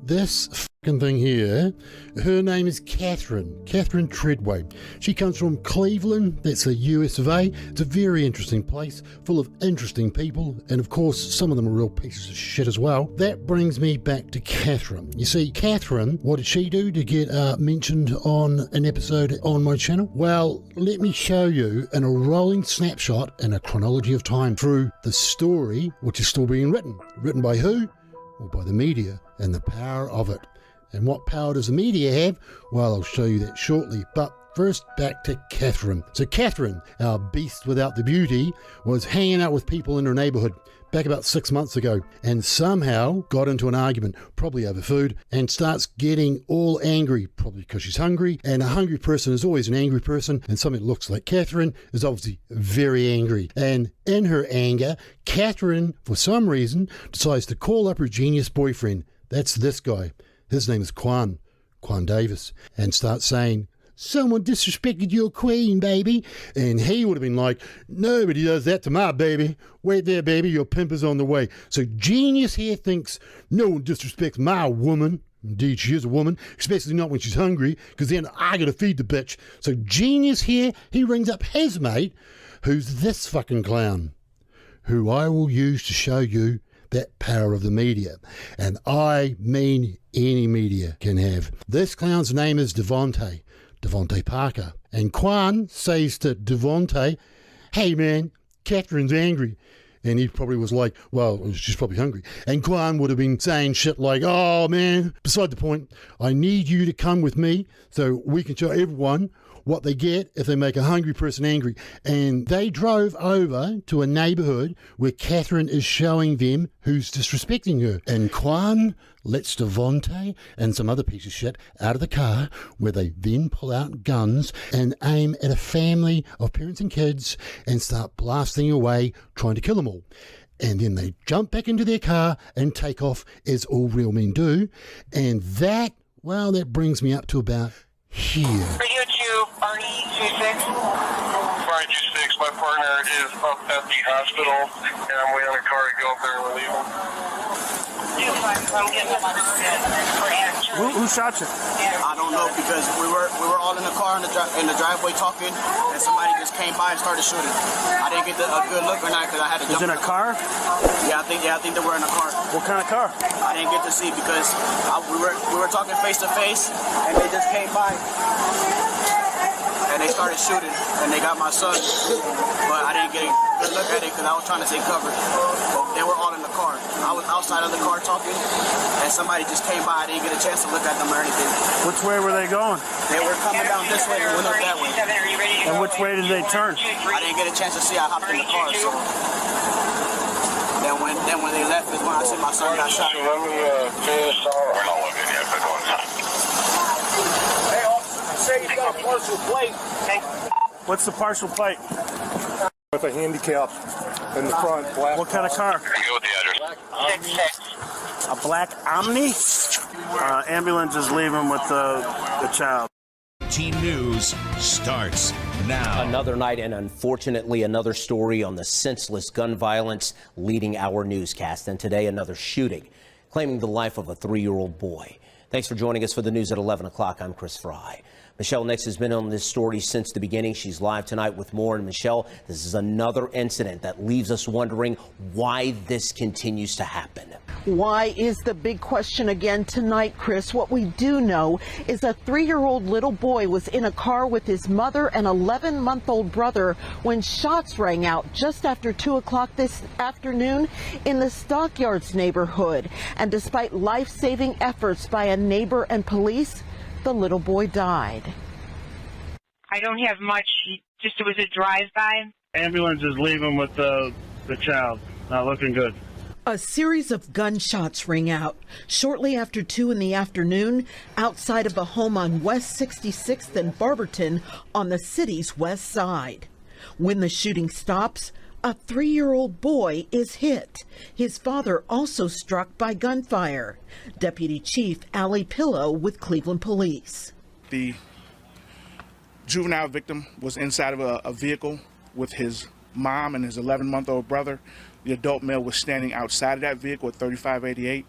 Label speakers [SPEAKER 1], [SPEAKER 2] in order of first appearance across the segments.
[SPEAKER 1] this fucking thing here, her name is Kathrine Treadway. She comes from Cleveland, that's the US of A. It's a very interesting place, full of interesting people, and of course some of them are real pieces of shit as well. That brings me back to Kathrine. You see, Kathrine, what did she do to get mentioned on an episode on my channel? Well, let me show you in a rolling snapshot in a chronology of time through the story which is still being written. Written by who? Well, by the media, and the power of it. And what power does the media have? Well, I'll show you that shortly. But first, back to Kathrine. So Kathrine, our beast without the beauty, was hanging out with people in her neighbourhood back about 6 months ago, and somehow got into an argument, probably over food, and starts getting all angry, probably because she's hungry, and a hungry person is always an angry person, and something that looks like Kathrine is obviously very angry. And in her anger, Kathrine, for some reason, decides to call up her genius boyfriend. That's this guy. His name is QUANN Davis, and starts saying, "Someone disrespected your queen, baby." And he would have been like, "Nobody does that to my baby. Wait there, baby, your pimp is on the way." So Genius here thinks no one disrespects my woman. Indeed, she is a woman, especially not when she's hungry, because then I gotta feed the bitch. So Genius here, he rings up his mate, who's this fucking clown, who I will use to show you that power of the media. And I mean any media can have. This clown's name is Devonte Parker. And QUANN says to Devonte, "Hey man, Kathrine's angry." And he probably was like, "Well, she's probably hungry." And QUANN would have been saying shit like, "Oh man, beside the point, I need you to come with me so we can show everyone what they get if they make a hungry person angry." And they drove over to a neighbourhood where Kathrine is showing them who's disrespecting her. And QUANN lets Devonte and some other piece of shit out of the car, where they then pull out guns and aim at a family of parents and kids and start blasting away, trying to kill them all. And then they jump back into their car and take off, as all real men do. And that, well, that brings me up to about here.
[SPEAKER 2] Radio 2, RE26. RE26, my partner is up at the hospital, and I'm waiting on a car to go up there and relieve him. I'm getting a lot of
[SPEAKER 3] Who shot you?
[SPEAKER 4] I don't know, because we were all in the car in the driveway talking, and somebody just came by and started shooting. I didn't get a good look or not because I had to jump.
[SPEAKER 3] Was in a car?
[SPEAKER 4] Yeah, I think they were in a car.
[SPEAKER 3] What kind of car?
[SPEAKER 4] I didn't get to see because we were talking face to face, and they just came by. And they started shooting, and they got my son, but I didn't get a good look at it because I was trying to take cover. But they were all in the car. I was outside of the car talking, and somebody just came by. I didn't get a chance to look at them or anything.
[SPEAKER 3] Which way were they going?
[SPEAKER 4] They were coming down this way and went up that way.
[SPEAKER 3] And which way did they turn?
[SPEAKER 4] I didn't get a chance to see. I hopped in the car, so... Then when they left is when I see my son got shot.
[SPEAKER 2] Let me finish off. We're not looking yet, but going on.
[SPEAKER 4] Say you got a partial plate.
[SPEAKER 3] What's the partial plate?
[SPEAKER 5] With a handicap in the front. Black.
[SPEAKER 3] What kind of car?
[SPEAKER 2] Go with the address.
[SPEAKER 3] A black Omni? Ambulance is leaving with the child.
[SPEAKER 6] Team News starts now.
[SPEAKER 7] Another night and unfortunately another story on the senseless gun violence leading our newscast. And today another shooting claiming the life of a 3-year-old boy. Thanks for joining us for the news at 11 o'clock. I'm Chris Fry. Michelle Nix has been on this story since the beginning. She's live tonight with more. And Michelle, this is another incident that leaves us wondering why this continues to happen.
[SPEAKER 8] Why is the big question again tonight, Chris. What we do know is a 3-year-old little boy was in a car with his mother and 11-month-old brother when shots rang out just after 2 o'clock this afternoon in the Stockyards neighborhood. And despite life-saving efforts by a neighbor and police, the little boy died.
[SPEAKER 9] I don't have much. It was a drive-by.
[SPEAKER 3] Ambulance is leaving with the child. Not looking good.
[SPEAKER 8] A series of gunshots ring out shortly after 2 in the afternoon outside of a home on West 66th and Barberton on the city's west side. When the shooting stops, a 3-year-old boy is hit. His father also struck by gunfire. Deputy Chief Allie Pillow with Cleveland Police.
[SPEAKER 10] The juvenile victim was inside of a vehicle with his mom and his 11-month-old brother. The adult male was standing outside of that vehicle at 3588.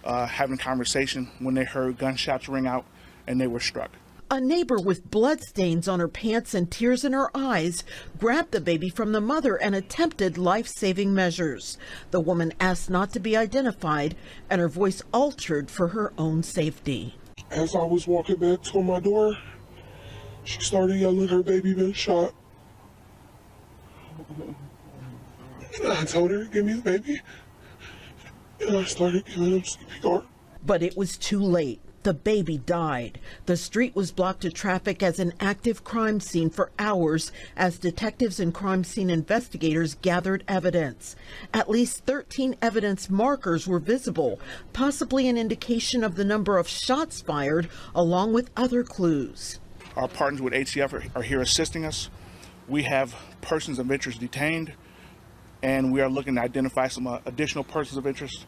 [SPEAKER 10] having conversation when they heard gunshots ring out and they were struck.
[SPEAKER 8] A neighbor with bloodstains on her pants and tears in her eyes grabbed the baby from the mother and attempted life-saving measures. The woman asked not to be identified and her voice altered for her own safety.
[SPEAKER 11] As I was walking back to my door, she started yelling her baby been shot. I told her, give me the baby, and I started giving him CPR.
[SPEAKER 8] But it was too late. The baby died. The street was blocked to traffic as an active crime scene for hours as detectives and crime scene investigators gathered evidence. At least 13 evidence markers were visible, possibly an indication of the number of shots fired, along with other clues.
[SPEAKER 10] Our partners with HCF are here assisting us. We have persons of interest detained, and we are looking to identify some additional persons of interest.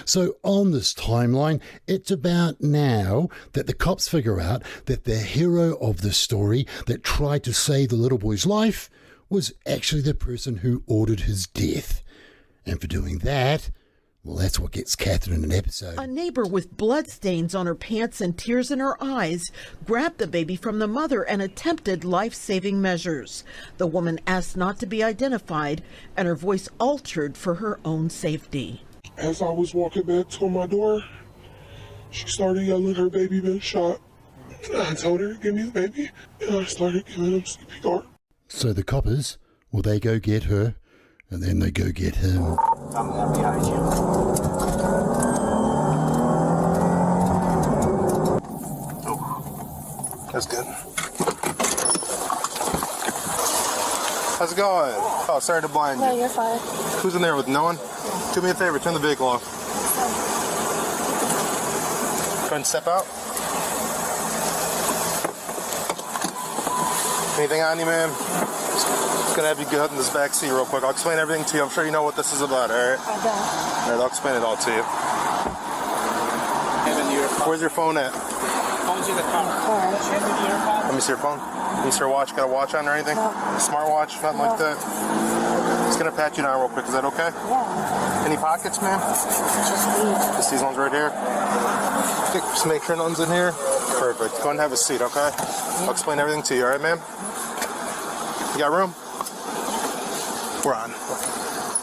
[SPEAKER 1] So on this timeline, it's about now that the cops figure out that the hero of the story that tried to save the little boy's life was actually the person who ordered his death. And for doing that, well, that's what gets Kathrine an episode.
[SPEAKER 8] A neighbor with bloodstains on her pants and tears in her eyes grabbed the baby from the mother and attempted life-saving measures. The woman asked not to be identified and her voice altered for her own safety.
[SPEAKER 11] As I was walking back to my door, she started yelling her baby been shot. I told her, give me the baby, and I started giving him CPR.
[SPEAKER 1] So the coppers, well, they go get her, and then they go get him.
[SPEAKER 4] I'm behind you.
[SPEAKER 5] Oh, that's good. How's it going? Oh, sorry to blind you.
[SPEAKER 12] No, you're fine.
[SPEAKER 5] Who's in there with no one? Do me a favor, turn the vehicle off. Go ahead and step out. Anything on you, man? Just gonna have you go in this back seat real quick. I'll explain everything to you. I'm sure you know what this is about, alright?
[SPEAKER 12] I don't.
[SPEAKER 5] Alright, I'll explain it all to you. Where's your phone at?
[SPEAKER 4] Phone's in the car.
[SPEAKER 5] Let me see your phone. Let me see your watch. Got a watch on or anything?
[SPEAKER 12] No.
[SPEAKER 5] Smartwatch, nothing like that? Just gonna pat you down real quick. Is that okay?
[SPEAKER 12] Yeah.
[SPEAKER 5] Any pockets, man?
[SPEAKER 12] Just leave.
[SPEAKER 5] Just these ones right here. Just make sure none's in here. Perfect. Go ahead and have a seat, okay? I'll explain everything to you, all right, ma'am? You got room? We're on.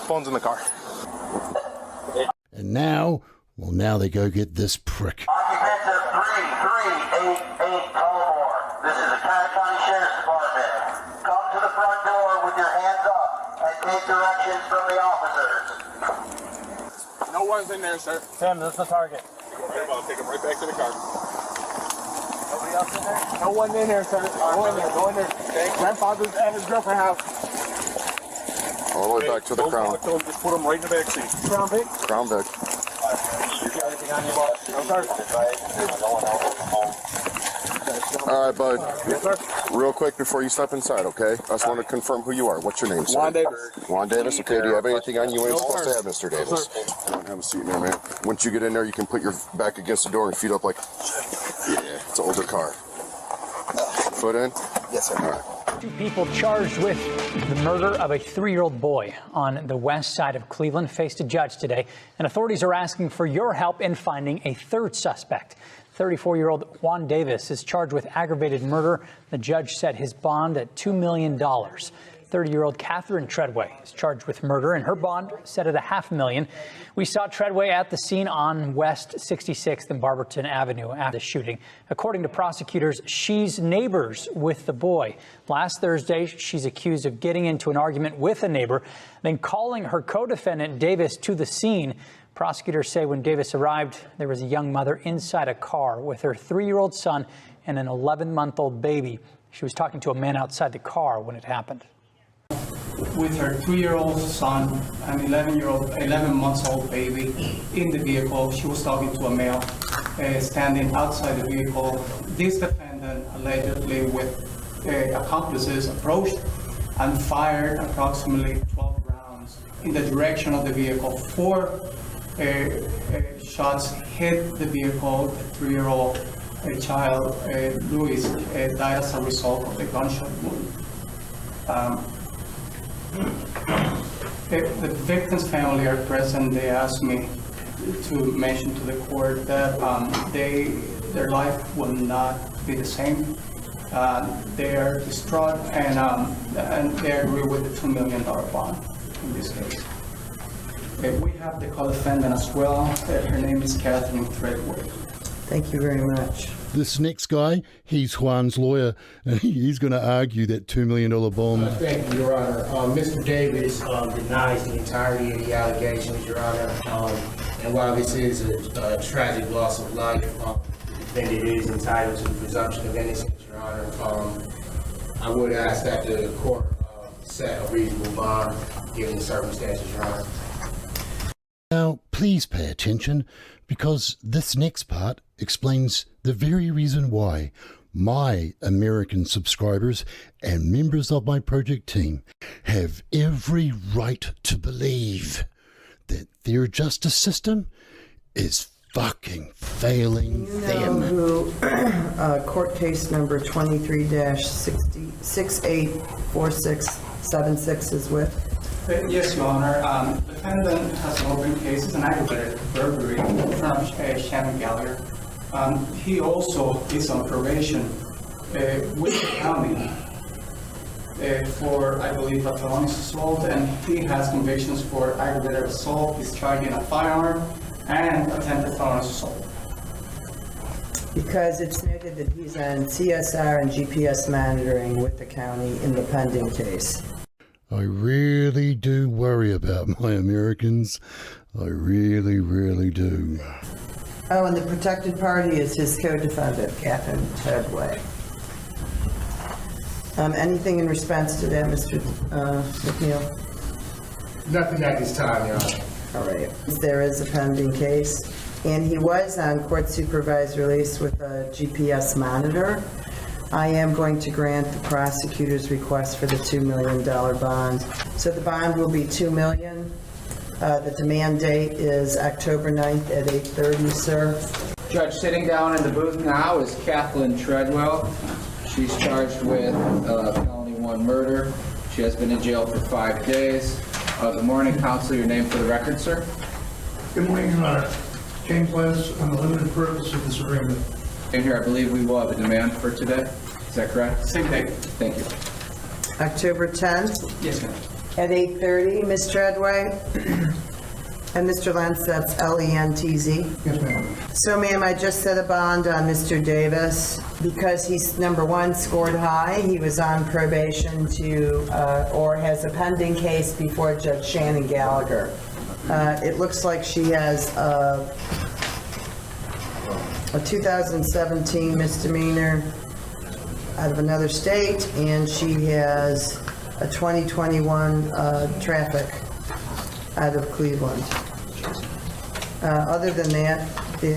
[SPEAKER 5] Phone's in the car.
[SPEAKER 1] And now, well, now they go get this prick.
[SPEAKER 13] Occupants of 3388 Boulevard. This is the Kaha County Sheriff's Department. Come to the front door with your hands up and take directions from the officers.
[SPEAKER 10] No one's in there, sir.
[SPEAKER 4] Tim, this is the target.
[SPEAKER 10] I'll take him right back to the car.
[SPEAKER 4] Nobody else in there?
[SPEAKER 10] No one in there, sir. Go in there. Go in there. Grandfather and his girlfriend house.
[SPEAKER 5] All the way back to the Crown.
[SPEAKER 10] Just put him right in the back seat.
[SPEAKER 4] Crown Vic?
[SPEAKER 5] Crown Vic.
[SPEAKER 10] You got anything on you, boss? No, sir.
[SPEAKER 5] All right, bud.
[SPEAKER 10] Yes, sir.
[SPEAKER 5] Real quick before you step inside, okay? I just want to confirm who you are. What's your name, sir?
[SPEAKER 10] Juan Davis.
[SPEAKER 5] Juan Davis. Okay, do you have anything on you ain't
[SPEAKER 10] No,
[SPEAKER 5] supposed
[SPEAKER 10] sir.
[SPEAKER 5] to have, Mr. Davis? Don't have a seat in there, man. Once you get in there, you can put your back against the door and feet up like... Yeah, it's an older car. Foot in?
[SPEAKER 13] Yes, sir.
[SPEAKER 5] All right.
[SPEAKER 14] Two people charged with the murder of a 3-year-old boy on the west side of Cleveland faced a judge today, and authorities are asking for your help in finding a third suspect. 34-year-old Juan Davis is charged with aggravated murder. The judge set his bond at $2 million. 30-year-old KATHRINE Treadway is charged with murder, and her bond set at $500,000. We saw Treadway at the scene on West 66th and Barberton Avenue after the shooting. According to prosecutors, she's neighbors with the boy. Last Thursday, she's accused of getting into an argument with a neighbor, then calling her co-defendant Davis to the scene. Prosecutors say when Davis arrived, there was a young mother inside a car with her 3-year-old son and an 11-month-old baby. She was talking to a man outside the car when it happened.
[SPEAKER 15] With her 2-year-old son and 11-month-old baby in the vehicle, she was talking to a male standing outside the vehicle. This defendant, allegedly with accomplices, approached and fired approximately 12 rounds in the direction of the vehicle. 4 shots hit the vehicle. The 3-year-old child, Luiz, died as a result of the gunshot wound. The victim's family are present. They asked me to mention to the court that their life will not be the same. They are distraught and they agree with the $2 million bond in this case. We have the co-defendant as well. Her name is KATHRINE TREADWAY.
[SPEAKER 16] Thank you very much.
[SPEAKER 1] This next guy, he's Juan's lawyer. He's going to argue that $2 million bond.
[SPEAKER 17] Thank you, Your Honor. Mr. Davis denies the entirety of the allegations, Your Honor. And while this is a tragic loss of life, the defendant is entitled to the presumption of innocence, Your Honor. I would ask that the court set a reasonable bond given the circumstances, Your Honor.
[SPEAKER 1] Now, please pay attention, because this next part explains the very reason why my American subscribers and members of my project team have every right to believe that their justice system is fucking failing them.
[SPEAKER 16] Who court case number 23-684676 is with?
[SPEAKER 15] Yes, Your Honor. The defendant has an open case. It's an aggravated burglary in front of Shannon Gallagher. He also is on probation with the county for, I believe, a felonious assault, and he has convictions for aggravated assault, discharging a firearm, and attempted felonious assault.
[SPEAKER 16] Because it's noted that he's on CSR and GPS monitoring with the county in the pending case.
[SPEAKER 1] I really do worry about my Americans. I really, really do.
[SPEAKER 16] Oh, and the protected party is his co-defendant, KATHRINE TREADWAY. Anything in response to that, Mr. McNeil?
[SPEAKER 17] Nothing at this time, Your Honor.
[SPEAKER 16] All right. There is a pending case, and he was on court-supervised release with a GPS monitor. I am going to grant the prosecutor's request for the $2 million bond. So the bond will be $2 million. The demand date is October 9th at 8:30, sir.
[SPEAKER 18] Judge, sitting down in the booth now is KATHRINE TREADWAY. She's charged with felony 1 murder. She has been in jail for 5 days. Good morning, counsel. Your name for the record, sir?
[SPEAKER 19] Good morning, Your Honor. James Luiz, on the limited purpose of this agreement.
[SPEAKER 18] In here, I believe we will have a demand for today. Is that correct?
[SPEAKER 15] Same day.
[SPEAKER 18] Thank you.
[SPEAKER 16] October 10th?
[SPEAKER 15] Yes, ma'am.
[SPEAKER 16] At 8:30, Ms. Treadway? And Mr. Lentz, that's L-E-N-T-Z?
[SPEAKER 19] Yes, ma'am.
[SPEAKER 16] So, ma'am, I just set a bond on Mr. Davis because he's, number one, scored high. He was on probation or has a pending case before Judge Shannon Gallagher. It looks like she has a 2017 misdemeanor out of another state, and she has a 2021 traffic out of Cleveland. Other than that, the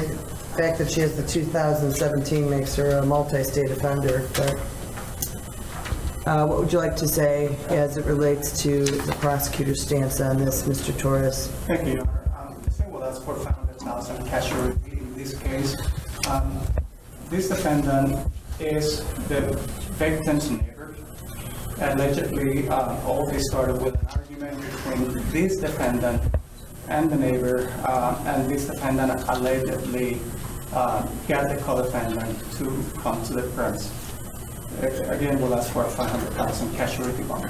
[SPEAKER 16] fact that she has the 2017 makes her a multi-state offender. But what would you like to say as it relates to the prosecutor's stance on this, Mr. Torres?
[SPEAKER 15] Thank you, Your Honor. The same will ask for $500,000 cash relief in this case. This defendant is the victim's neighbor. Allegedly, all this started with an argument between this defendant and the neighbor, and this defendant allegedly got the co-defendant to come to the premise. Again, we'll ask for a $500,000 cash relief bond.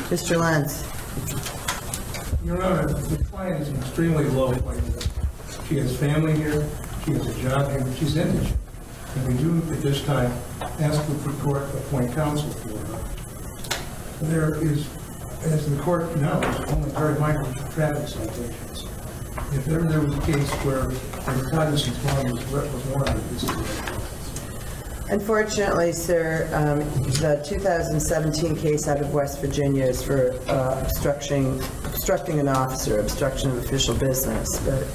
[SPEAKER 16] Mr. Lentz.
[SPEAKER 19] Your Honor, the client is an extremely low plaintiff. She has family here, she has a job here, she's indigent. And we do, at this time, ask the court to appoint counsel for her. There is, as the court knows, only very minor traffic citations. If ever there was a case where the recognizance bond was warranted, this is it.
[SPEAKER 16] Unfortunately, sir, the 2017 case out of West Virginia is for obstructing an officer, obstruction of official business. But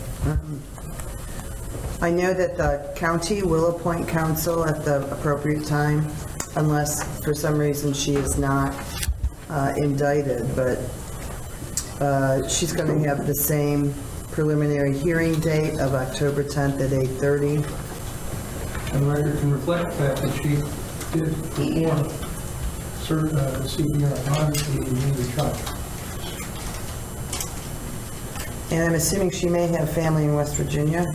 [SPEAKER 16] I know that the county will appoint counsel at the appropriate time, unless for some reason she is not indicted. But she's going to have the same preliminary hearing date of October 10th at 8:30.
[SPEAKER 19] And the record can reflect the fact that she did perform certain CPR on the charge.
[SPEAKER 16] And I'm assuming she may have family in West Virginia?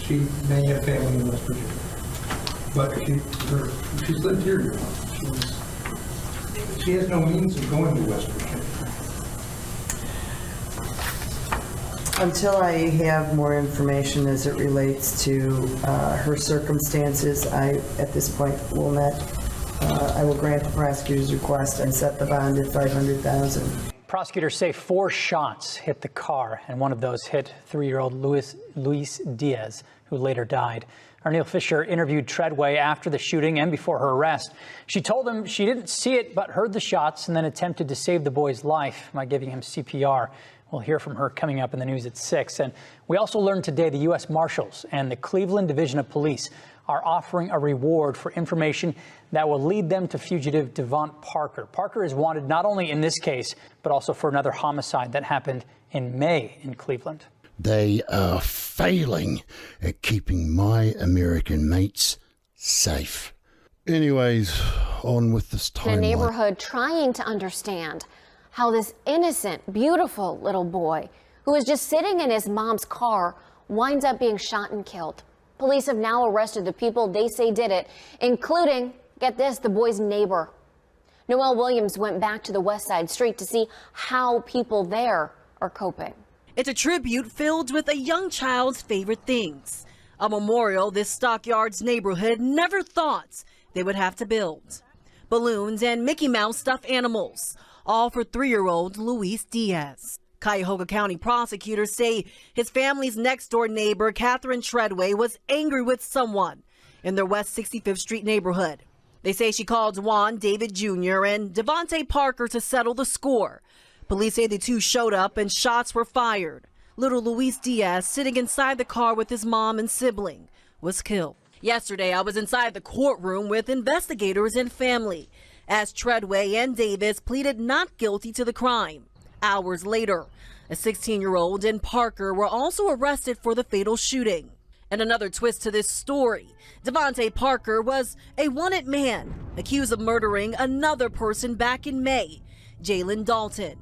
[SPEAKER 19] She may have family in West Virginia. But she's lived here. She has no means of going to West Virginia.
[SPEAKER 16] Until I have more information as it relates to her circumstances, I, at this point, will not, I will grant the prosecutor's request and set the bond at $500,000.
[SPEAKER 14] Prosecutors say 4 shots hit the car, and one of those hit 3-year-old Luiz Diaz, who later died. Our Neil Fisher interviewed Treadway after the shooting and before her arrest. She told him she didn't see it, but heard the shots and then attempted to save the boy's life by giving him CPR. We'll hear from her coming up in the news at 6. And we also learned today the U.S. Marshals and the Cleveland Division of Police are offering a reward for information that will lead them to fugitive DEVONTE Parker. Parker is wanted not only in this case, but also for another homicide that happened in May in Cleveland.
[SPEAKER 1] They are failing at keeping my American mates safe. Anyways, on with this timeline.
[SPEAKER 20] The neighborhood trying to understand how this innocent, beautiful little boy who was just sitting in his mom's car winds up being shot and killed. Police have now arrested the people they say did it, including, get this, the boy's neighbor. Noelle Williams went back to the West Side Street to see how people there are coping.
[SPEAKER 21] It's a tribute filled with a young child's favorite things. A memorial this Stockyards neighborhood never thought they would have to build. Balloons and Mickey Mouse stuffed animals, all for 3-year-old Luiz Diaz. Cuyahoga County prosecutors say his family's next-door neighbor, KATHRINE Treadway, was angry with someone in their West 65th Street neighborhood. They say she called Juan David Jr. and DeVonte Parker to settle the score. Police say the two showed up and shots were fired. Little Luiz Diaz, sitting inside the car with his mom and sibling, was killed. Yesterday, I was inside the courtroom with investigators and family as Treadway and Davis pleaded not guilty to the crime. Hours later, a 16-year-old and Parker were also arrested for the fatal shooting. And another twist to this story, DeVonte Parker was a wanted man accused of murdering another person back in May, Jalen Dalton.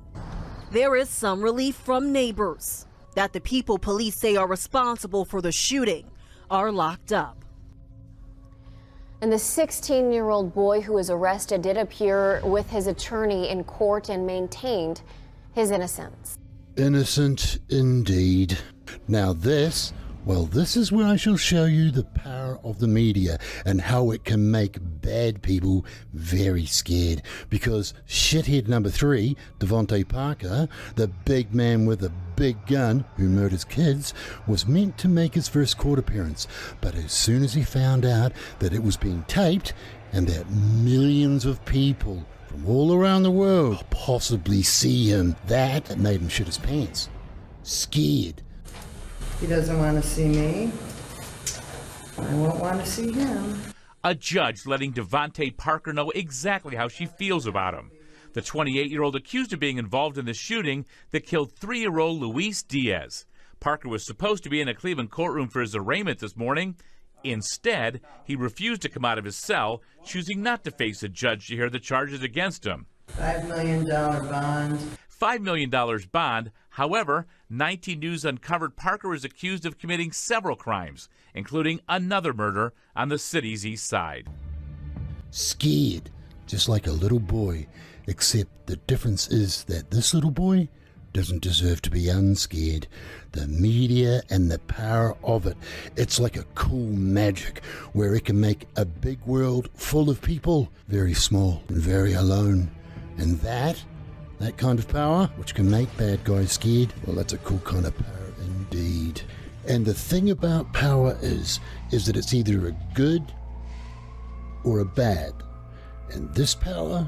[SPEAKER 21] There is some relief from neighbors that the people police say are responsible for the shooting are locked up.
[SPEAKER 20] And the 16-year-old boy who was arrested did appear with his attorney in court and maintained his innocence.
[SPEAKER 1] Innocent indeed. Now this is where I shall show you the power of the media and how it can make bad people very scared. Because shithead number 3, DeVonte Parker, the big man with a big gun who murders kids, was meant to make his first court appearance. But as soon as he found out that it was being taped and that millions of people from all around the world possibly see him, that made him shit his pants. Scared.
[SPEAKER 16] He doesn't want to see me. I won't want to see him.
[SPEAKER 22] A judge letting DeVonte Parker know exactly how she feels about him. The 28-year-old accused of being involved in the shooting that killed 3-year-old Luiz Diaz. Parker was supposed to be in a Cleveland courtroom for his arraignment this morning. Instead, he refused to come out of his cell, choosing not to face a judge to hear the charges against him.
[SPEAKER 16] $5 million bond.
[SPEAKER 22] $5 million bond. However, 19 News uncovered Parker was accused of committing several crimes, including another murder on the city's east side.
[SPEAKER 1] Scared, just like a little boy, except the difference is that this little boy doesn't deserve to be unscared. The media and the power of it. It's like a cool magic where it can make a big world full of people very small and very alone. And that kind of power, which can make bad guys scared, well, that's a cool kind of power indeed. And the thing about power is that it's either a good or a bad. And this power,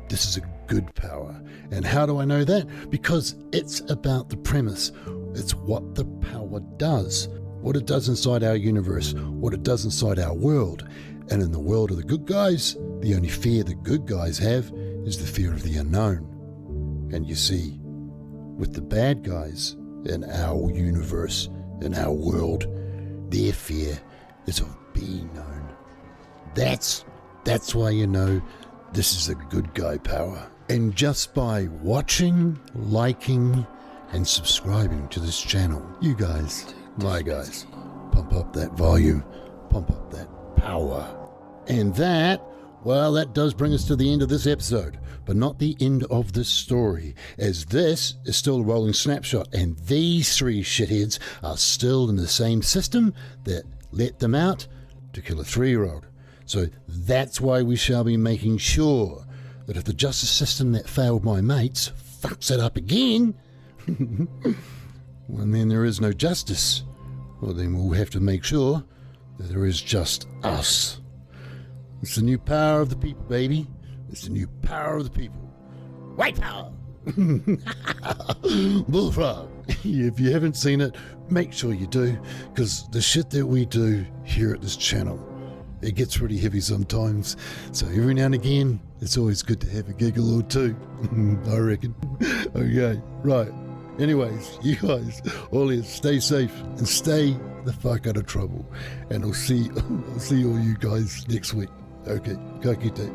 [SPEAKER 1] this is a good power. And how do I know that? Because it's about the premise. It's what the power does. What it does inside our universe. What it does inside our world. And in the world of the good guys, the only fear the good guys have is the fear of the unknown. And you see, with the bad guys in our universe, in our world, their fear is of being known. That's why you know this is a good guy power. And just by watching, liking, and subscribing to this channel. You guys, my guys, pump up that volume, pump up that power. And that, well, that does bring us to the end of this episode, but not the end of this story, as this is still a rolling snapshot, and these three shitheads are still in the same system that let them out to kill a 3-year-old. So that's why we shall be making sure that if the justice system that failed my mates fucks it up again, well, then there is no justice. Well, then we'll have to make sure that there is just us. It's the new power of the people, baby. It's the new power of the people. White power! Bullfrog. If you haven't seen it, make sure you do, because the shit that we do here at this channel, it gets pretty heavy sometimes. So every now and again, it's always good to have a giggle or two, I reckon. Okay, right. Anyways, you guys, all is stay safe and stay the fuck out of trouble. And I'll see all you guys next week. Okay, ka kite.